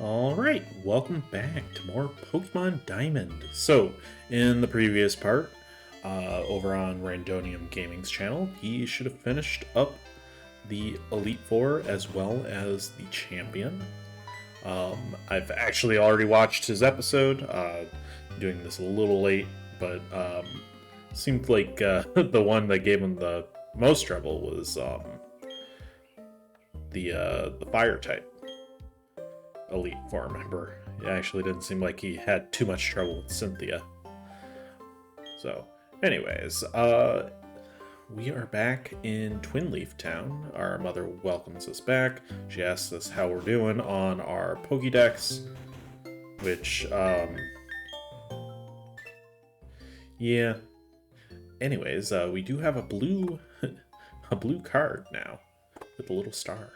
Alright, welcome back to more Pokemon Diamond. So, in the previous part, over on Randonium Gaming's channel, he should have finished up the Elite Four as well as the Champion. I've actually already watched his episode, doing this a little late, but seemed like the one that gave him the most trouble was the Fire type Elite Four member. It actually didn't seem like he had too much trouble with Cynthia. So, anyways, we are back in Twin Leaf Town. Our mother welcomes us back. She asks us how we're doing on our Pokédex, which, yeah. Anyways, we do have a blue, a blue card now with a little star.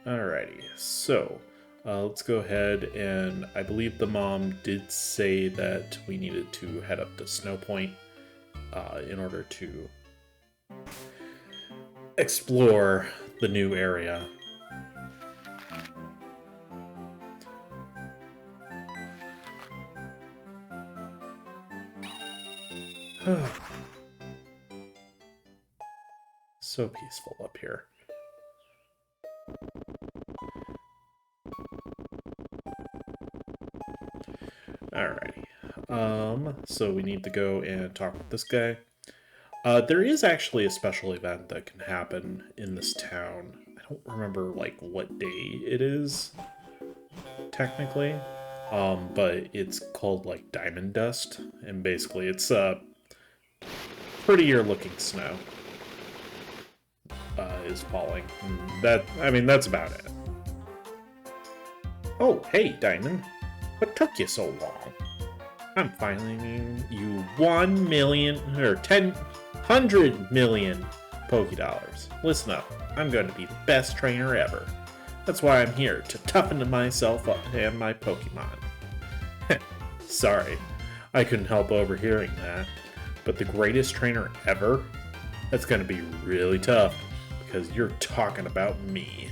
Alrighty, so let's go ahead, and I believe the mom did say that we needed to head up to Snow Point in order to explore the new area. So peaceful up here. Alrighty. So we need to go and talk with this guy. There is actually a special event that can happen in this town. I don't remember, like, what day it is, technically. But it's called, like, Diamond Dust. And basically it's, prettier looking snow is falling. That's about it. Oh, hey, Diamond. What took you so long? I'm filing you 1 million, or 100 million Pokédollars. Listen up, I'm going to be the best trainer ever. That's why I'm here, to toughen myself up and my Pokemon. Sorry, I couldn't help overhearing that. But the greatest trainer ever? That's going to be really tough, because you're talking about me.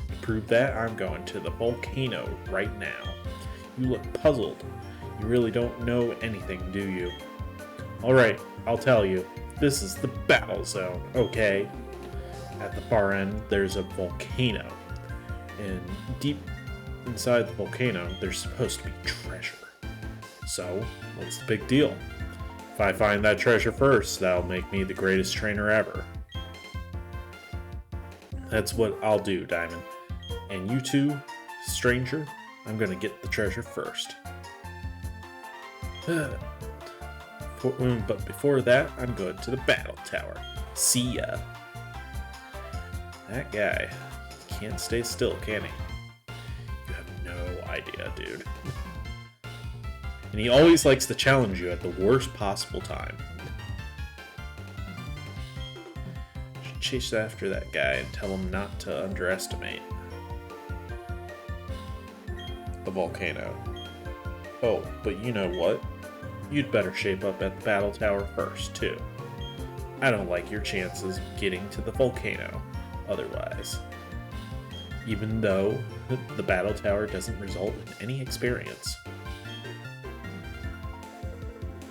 To prove that, I'm going to the volcano right now. You look puzzled. You really don't know anything, do you? Alright, I'll tell you. This is the battle zone, okay? At the far end, there's a volcano. And deep inside the volcano, there's supposed to be treasure. So, what's the big deal? If I find that treasure first, that'll make me the greatest trainer ever. That's what I'll do, Diamond. And you two, stranger, I'm gonna get the treasure first. But before that, I'm going to the battle tower. See ya. That guy can't stay still, can he? You have no idea, dude. And he always likes to challenge you at the worst possible time. Should chase after that guy and tell him not to underestimate the volcano. Oh, but you know what? You'd better shape up at the battle tower first, too. I don't like your chances of getting to the volcano otherwise. Even though the battle tower doesn't result in any experience.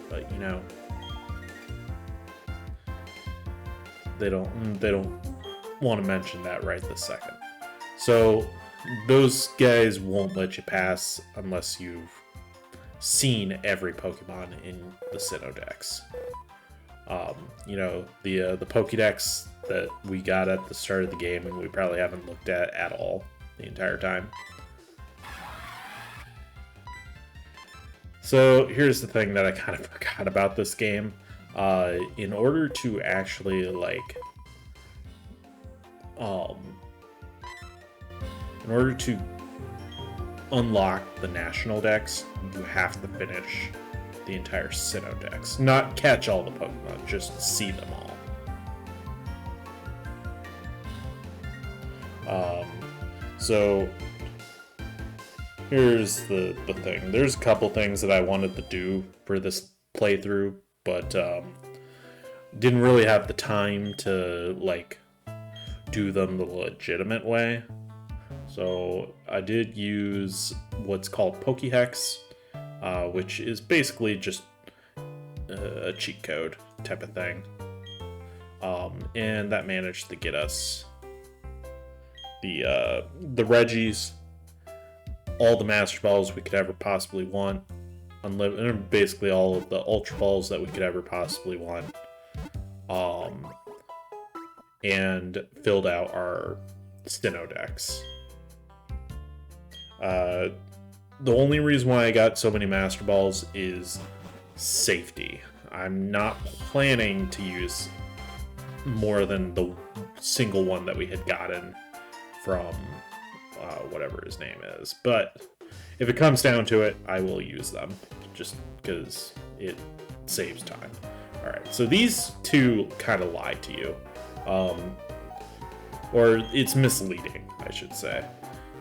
But, you know, they don't want to mention that right this second. So, those guys won't let you pass unless you've seen every Pokemon in the Sinnoh Dex. You know, the Pokédex that we got at the start of the game and we probably haven't looked at all the entire time. So here's the thing that I kind of forgot about this game. In order to actually, like, in order to unlock the National Dex, you have to finish the entire Sinnoh Dex. Not catch all the Pokemon, just see them all. So here's the thing. There's a couple things that I wanted to do for this playthrough, but didn't really have the time to like do them the legitimate way. So I did use what's called Pokéhex, which is basically just a cheat code type of thing. And that managed to get us the Reggies, all the Master Balls we could ever possibly want, unlimited, basically all of the Ultra Balls that we could ever possibly want, and filled out our Sinnoh Dex. The only reason why I got so many Master Balls is safety. I'm not planning to use more than the single one that we had gotten from whatever his name is. But if it comes down to it, I will use them just because it saves time. Alright, so these two kind of lie to you. Or it's misleading, I should say.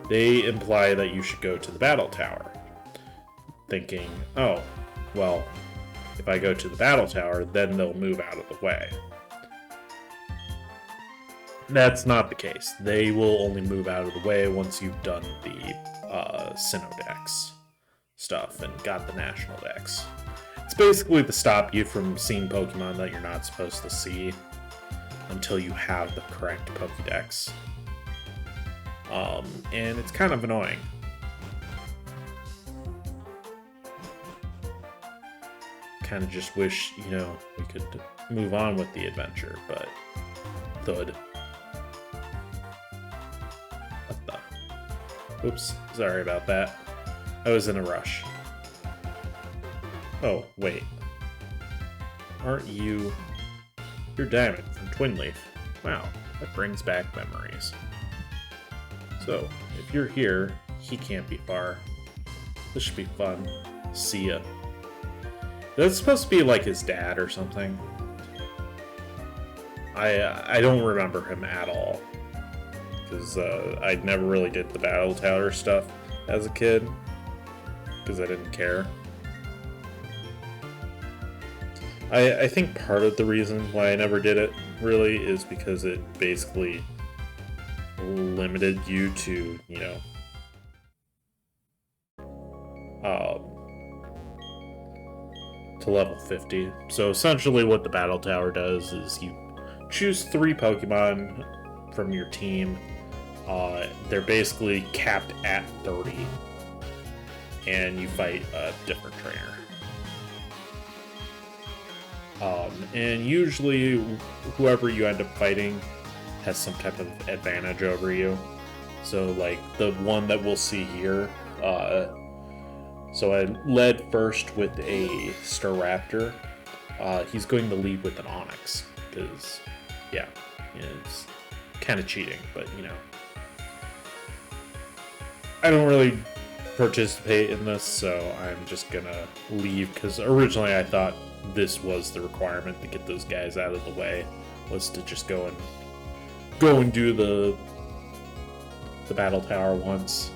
They imply that you should go to the battle tower, thinking, oh, well, if I go to the battle tower, then they'll move out of the way. That's not the case. They will only move out of the way once you've done the Sinnoh Dex stuff and got the National Dex. It's basically to stop you from seeing Pokemon that you're not supposed to see until you have the correct Pokédex. And it's kind of annoying. Kind of just wish, you know, we could move on with the adventure, but Thud. What the? Oops, sorry about that. I was in a rush. Oh, wait. Aren't you... You're Diamond from Twin Leaf. Wow, that brings back memories. So, if you're here, he can't be far. This should be fun. See ya. That's supposed to be like his dad or something. I don't remember him at all. Because I never really did the Battle Tower stuff as a kid. Because I didn't care. I think part of the reason why I never did it, really, is because it basically limited you to, you know, to level 50. So essentially what the Battle Tower does is you choose 3 Pokemon from your team. They're basically capped at 30. And you fight a different trainer. And usually whoever you end up fighting has some type of advantage over you. So like the one that we'll see here, so I led first with a Staraptor. He's going to lead with an Onix, because, yeah, it's kind of cheating, but, you know. I don't really participate in this, so I'm just gonna leave, because originally I thought this was the requirement to get those guys out of the way, was to just go and do the Battle Tower once.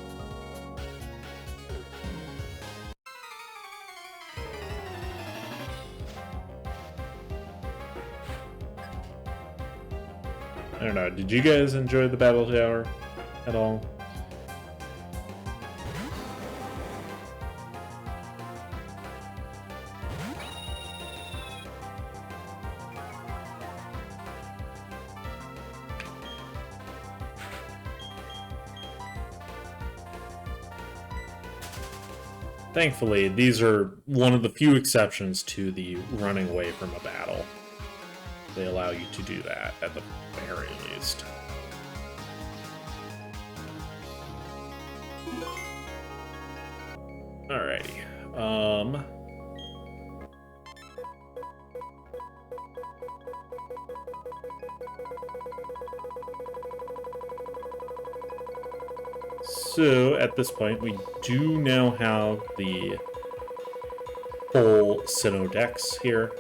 I don't know, did you guys enjoy the Battle Tower at all? Thankfully, these are one of the few exceptions to the running away from a battle. They allow you to do that, at the very least. Alrighty. So, at this point, we do now have the full Sinnoh Dex here.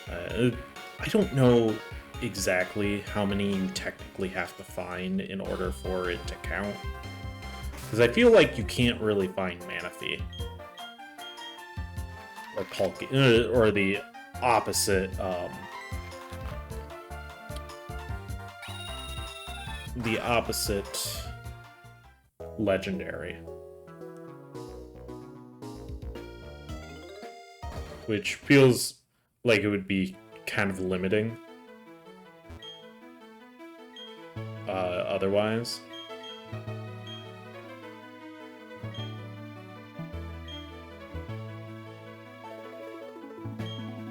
I don't know exactly how many you technically have to find in order for it to count. Because I feel like you can't really find Manaphy. Or Palkia, or the opposite, legendary. Which feels like it would be kind of limiting. Otherwise.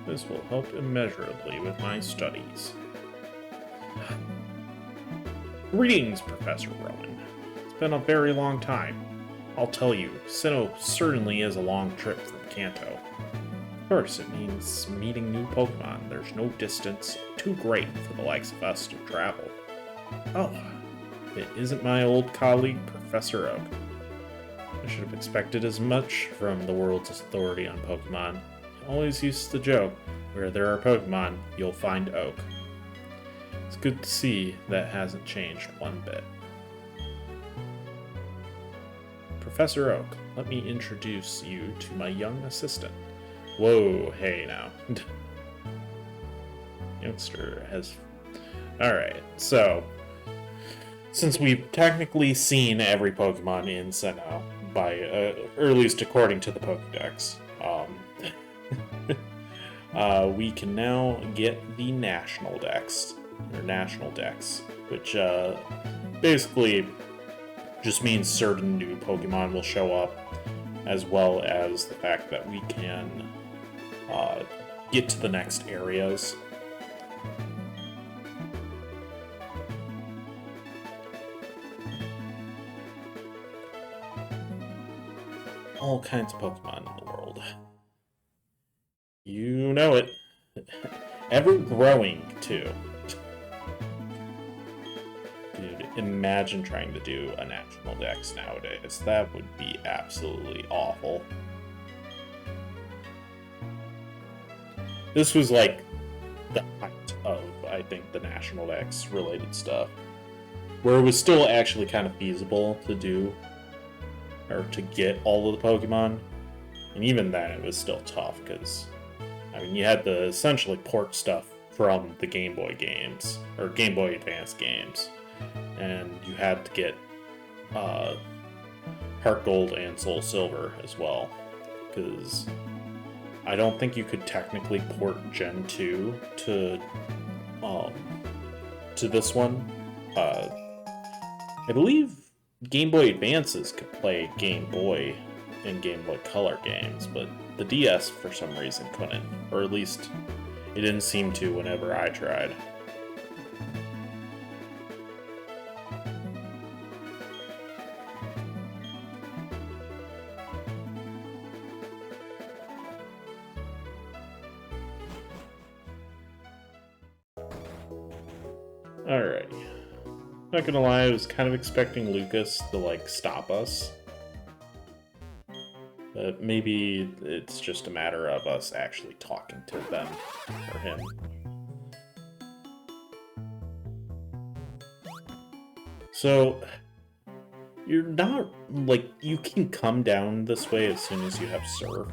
This will help immeasurably with my studies. Greetings, Professor Rowan. It's been a very long time. I'll tell you, Sinnoh certainly is a long trip from Kanto. Of course, it means meeting new Pokemon. There's no distance too great for the likes of us to travel. Oh, it isn't my old colleague, Professor Oak. I should have expected as much from the world's authority on Pokemon. He always used to joke, where there are Pokemon, you'll find Oak. It's good to see that hasn't changed one bit. Professor Oak, let me introduce you to my young assistant. Whoa, hey now. Youngster has... Alright, so... Since we've technically seen every Pokemon in Sinnoh, or at least according to the Pokédex, we can now get the National Dex, which basically just means certain new Pokemon will show up, as well as the fact that we can get to the next areas. All kinds of Pokemon in the world. You know it. Ever growing, too. Dude, imagine trying to do a National Dex nowadays. That would be absolutely awful. This was like the height of, I think, the National Dex related stuff. Where it was still actually kind of feasible to do, or to get all of the Pokemon. And even then, it was still tough, because, I mean, you had to essentially port stuff from the Game Boy games, or Game Boy Advance games. And you had to get Heart Gold and Soul Silver as well, because I don't think you could technically port Gen 2 to this one. I believe Game Boy Advances could play Game Boy and Game Boy Color games, but the DS for some reason couldn't, or at least it didn't seem to whenever I tried. Alright. Not gonna lie, I was kind of expecting Lucas to, like, stop us. But maybe it's just a matter of us actually talking to them, or him. So, you're not, like, you can come down this way as soon as you have Surf.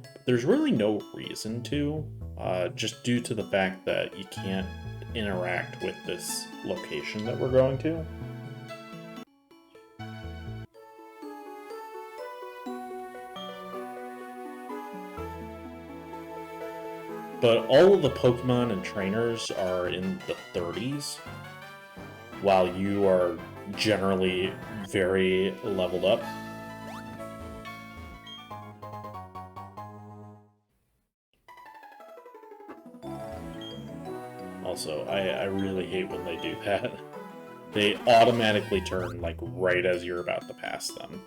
But there's really no reason to, just due to the fact that you can't interact with this location that we're going to. But all of the Pokemon and trainers are in the 30s, while you are generally very leveled up. Also, I really hate when they do that. They automatically turn, like, right as you're about to pass them.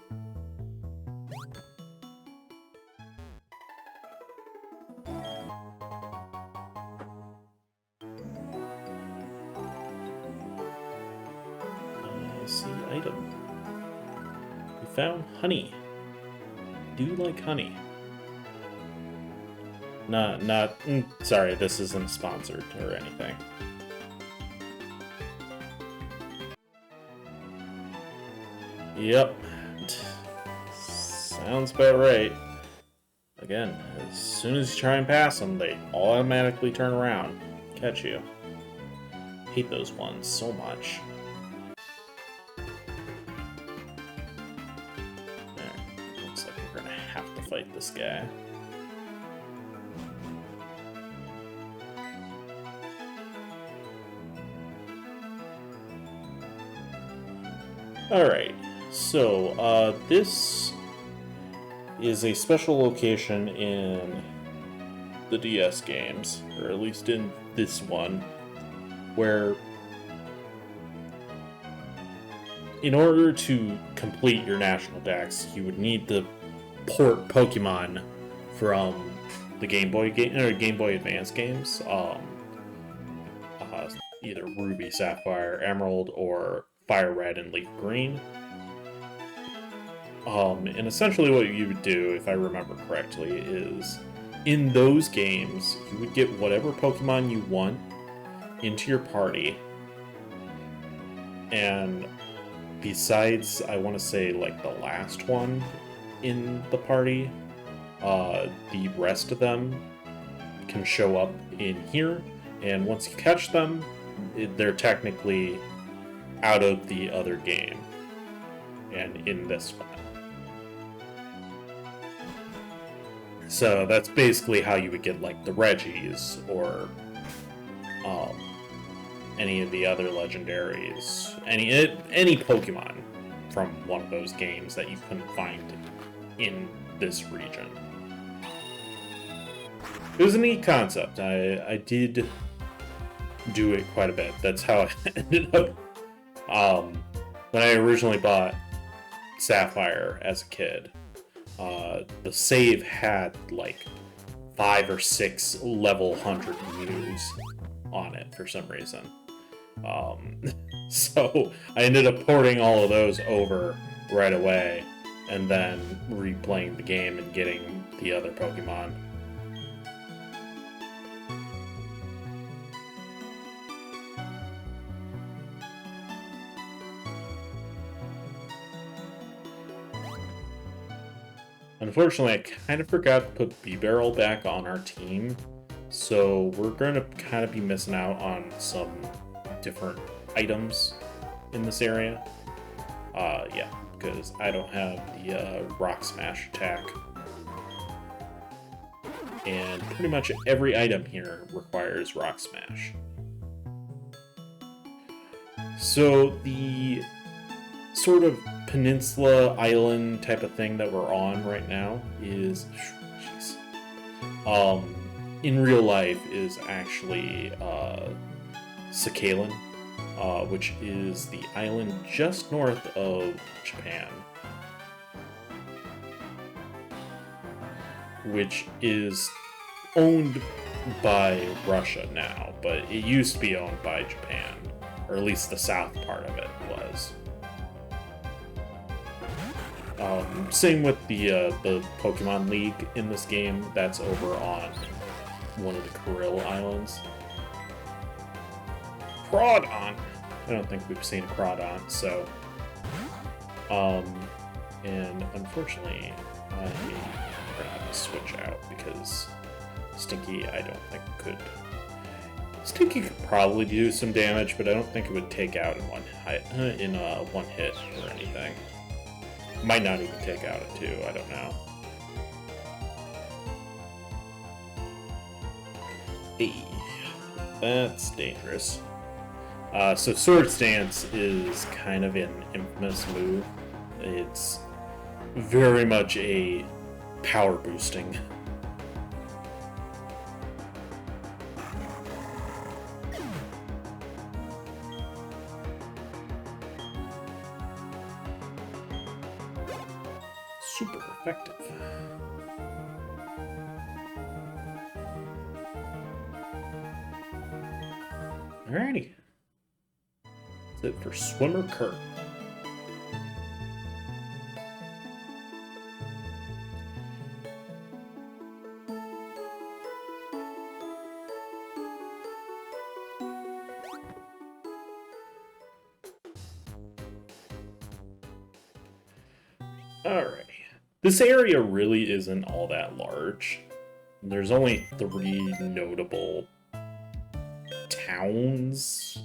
I see item. We found honey. Do you like honey? Sorry, this isn't sponsored or anything. Yep, Sounds about right. Again, as soon as you try and pass them, they automatically turn around, catch you. Hate those ones so much. Alright, looks like we're gonna have to fight this guy. Alright, so this is a special location in the DS games, or at least in this one, where in order to complete your National Dex, you would need to port Pokemon from the Game Boy game or Game Boy Advance games, either Ruby, Sapphire, Emerald, or Fire Red and Leaf Green. And essentially what you would do, if I remember correctly, is in those games, you would get whatever Pokemon you want into your party. And besides, I want to say, like, the last one in the party, the rest of them can show up in here. And once you catch them, they're technically out of the other game. And in this one. So that's basically how you would get, like, the Reggies, or any of the other legendaries, any Pokemon from one of those games that you couldn't find in this region. It was a neat concept. I did do it quite a bit. That's how I ended up. When I originally bought Sapphire as a kid, the save had like 5 or 6 level 100 Mews on it for some reason. So I ended up porting all of those over right away, and then replaying the game and getting the other Pokemon. Unfortunately, I kind of forgot to put B-Barrel back on our team, so we're going to kind of be missing out on some different items in this area. Yeah, because I don't have the Rock Smash attack. And pretty much every item here requires Rock Smash. So the sort of peninsula island type of thing that we're on right now is, in real life is actually Sakhalin, which is the island just north of Japan, which is owned by Russia now, but it used to be owned by Japan, or at least the south part of it was. Same with the Pokemon League in this game. That's over on one of the Kurill Islands. Crawdon! I don't think we've seen a Crawdon, so... and unfortunately, I'm gonna have to switch out because Stinky, I don't think could... Stinky could probably do some damage, but I don't think it would take out in one hit or anything. Might not even take out a 2, I don't know. Hey, that's dangerous. So Sword Stance is kind of an infamous move. It's very much a power boosting. Super effective. Alrighty. That's it for Swimmer Kurt. Alrighty. This area really isn't all that large. There's only 3 notable towns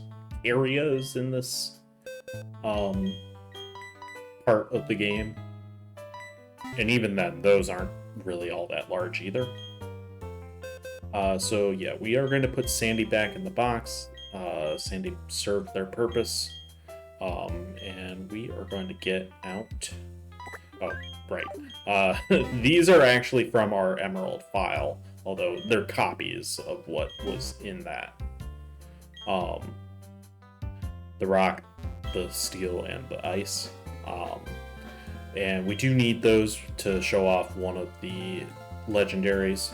areas in this part of the game. And even then, those aren't really all that large either. So yeah, we are going to put Sandy back in the box. Sandy served their purpose. And we are going to get out... Oh, right. These are actually from our Emerald file, although they're copies of what was in that. The rock, the steel, and the ice. And we do need those to show off one of the legendaries.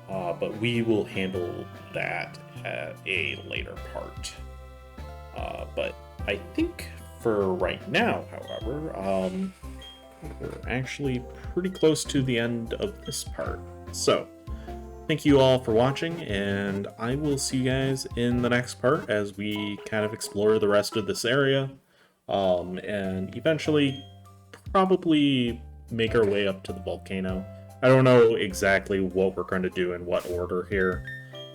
But we will handle that at a later part. But I think for right now, however, we're actually pretty close to the end of this part. So, thank you all for watching, and I will see you guys in the next part as we kind of explore the rest of this area, and eventually probably make our way up to the volcano. I don't know exactly what we're going to do in what order here,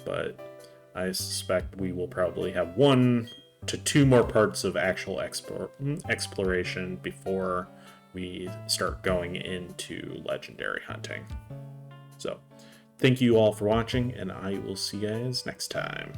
but I suspect we will probably have 1 to 2 more parts of actual exploration before we start going into legendary hunting. So, thank you all for watching, and I will see you guys next time.